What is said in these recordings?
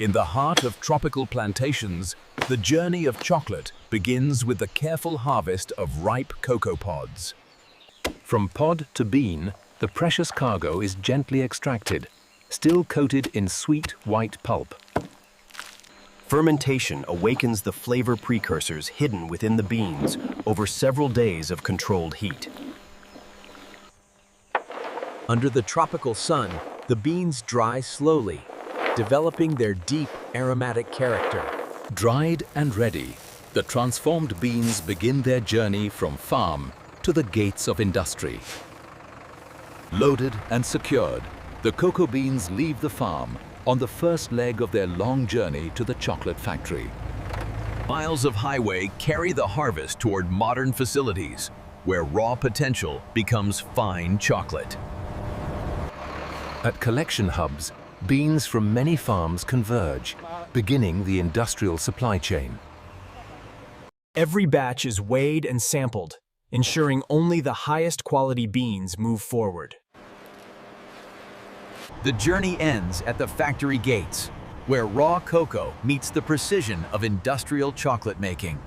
In the heart of tropical plantations, the journey of chocolate begins with the careful harvest of ripe cocoa pods. From pod to bean, the precious cargo is gently extracted, still coated in sweet white pulp. Fermentation awakens the flavor precursors hidden within the beans over several days of controlled heat. Under the tropical sun, the beans dry slowly, developing their deep aromatic character. Dried and ready, the transformed beans begin their journey from farm to the gates of industry. Loaded and secured, the cocoa beans leave the farm on the first leg of their long journey to the chocolate factory. Miles of highway carry the harvest toward modern facilities, where raw potential becomes fine chocolate. At collection hubs, beans from many farms converge, beginning the industrial supply chain. Every batch is weighed and sampled, ensuring only the highest quality beans move forward. The journey ends at the factory gates, where raw cocoa meets the precision of industrial chocolate making.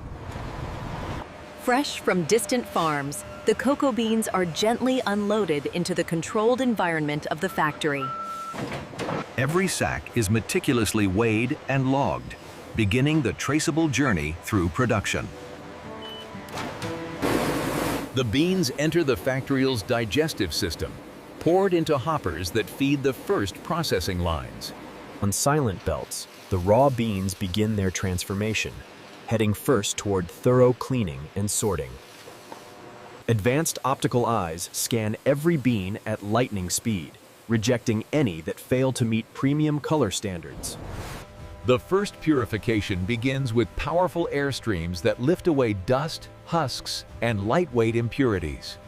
Fresh from distant farms, the cocoa beans are gently unloaded into the controlled environment of the factory. Every sack is meticulously weighed and logged, beginning the traceable journey through production. The beans enter the factory's digestive system, poured into hoppers that feed the first processing lines. On silent belts, the raw beans begin their transformation, heading first toward thorough cleaning and sorting. Advanced optical eyes scan every bean at lightning speed, rejecting any that fail to meet premium color standards. The first purification begins with powerful air streams that lift away dust, husks, and lightweight impurities.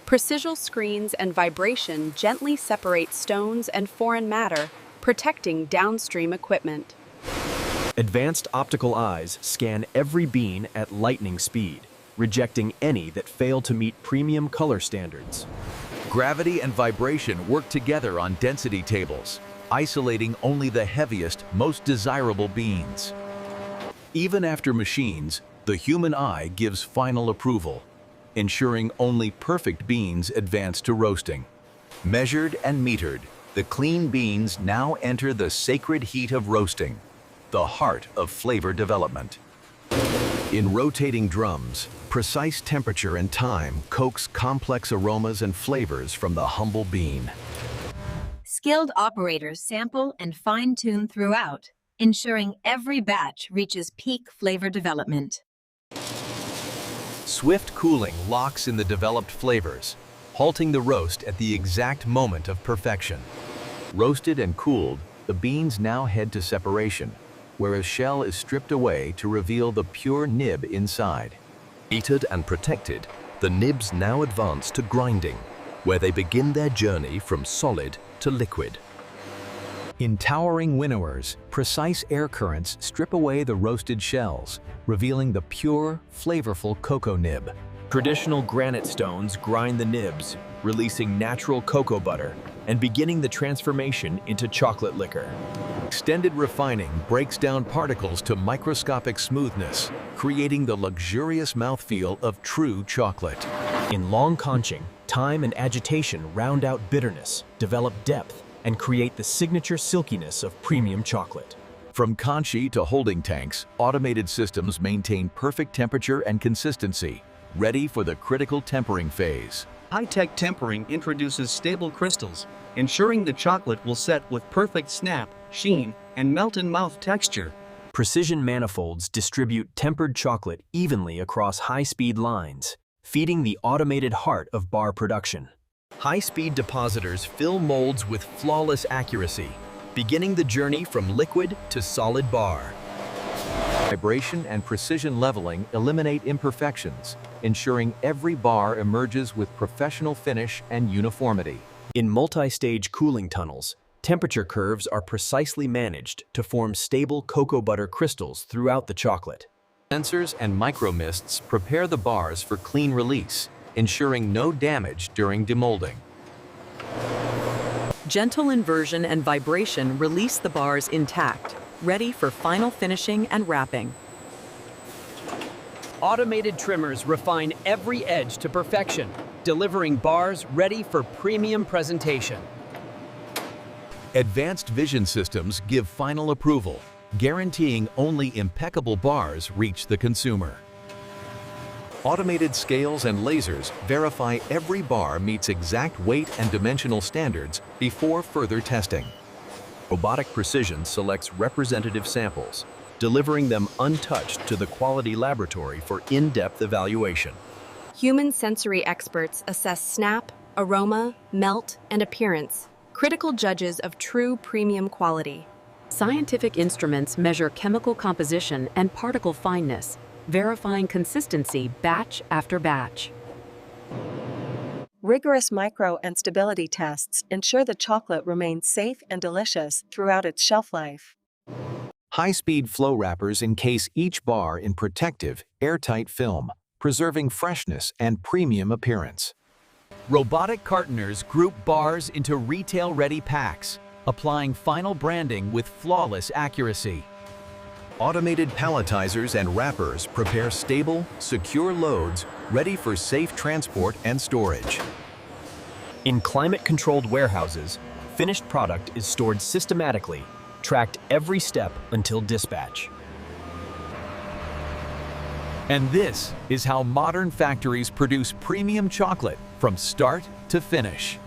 Precision screens and vibration gently separate stones and foreign matter, protecting downstream equipment. Advanced optical eyes scan every bean at lightning speed, rejecting any that fail to meet premium color standards. Gravity and vibration work together on density tables, isolating only the heaviest, most desirable beans. Even after machines, the human eye gives final approval, ensuring only perfect beans advance to roasting. Measured and metered, the clean beans now enter the sacred heat of roasting, the heart of flavor development. In rotating drums, precise temperature and time coax complex aromas and flavors from the humble bean. Skilled operators sample and fine-tune throughout, ensuring every batch reaches peak flavor development. Swift cooling locks in the developed flavors, halting the roast at the exact moment of perfection. Roasted and cooled, the beans now head to separation, where a shell is stripped away to reveal the pure nib inside. Heated and protected, the nibs now advance to grinding, where they begin their journey from solid to liquid. In towering winnowers, precise air currents strip away the roasted shells, revealing the pure, flavorful cocoa nib. Traditional granite stones grind the nibs, releasing natural cocoa butter and beginning the transformation into chocolate liquor. Extended refining breaks down particles to microscopic smoothness, creating the luxurious mouthfeel of true chocolate. In long conching, time and agitation round out bitterness, develop depth, and create the signature silkiness of premium chocolate. From conchi to holding tanks, automated systems maintain perfect temperature and consistency, ready for the critical tempering phase. High-tech tempering introduces stable crystals, ensuring the chocolate will set with perfect snap, sheen, and melt-in-mouth texture. Precision manifolds distribute tempered chocolate evenly across high-speed lines, feeding the automated heart of bar production. High-speed depositors fill molds with flawless accuracy, beginning the journey from liquid to solid bar. Vibration and precision leveling eliminate imperfections, ensuring every bar emerges with professional finish and uniformity. In multi-stage cooling tunnels, temperature curves are precisely managed to form stable cocoa butter crystals throughout the chocolate. Sensors and micromists prepare the bars for clean release, ensuring no damage during demolding. Gentle inversion and vibration release the bars intact, ready for final finishing and wrapping. Automated trimmers refine every edge to perfection, delivering bars ready for premium presentation. Advanced vision systems give final approval, guaranteeing only impeccable bars reach the consumer. Automated scales and lasers verify every bar meets exact weight and dimensional standards before further testing. Robotic precision selects representative samples, delivering them untouched to the quality laboratory for in-depth evaluation. Human sensory experts assess snap, aroma, melt, and appearance, critical judges of true premium quality. Scientific instruments measure chemical composition and particle fineness, verifying consistency batch after batch. Rigorous micro and stability tests ensure the chocolate remains safe and delicious throughout its shelf life. High-speed flow wrappers encase each bar in protective, airtight film, preserving freshness and premium appearance. Robotic cartoners group bars into retail-ready packs, applying final branding with flawless accuracy. Automated palletizers and wrappers prepare stable, secure loads ready for safe transport and storage. In climate-controlled warehouses, finished product is stored systematically, tracked every step until dispatch. And this is how modern factories produce premium chocolate from start to finish.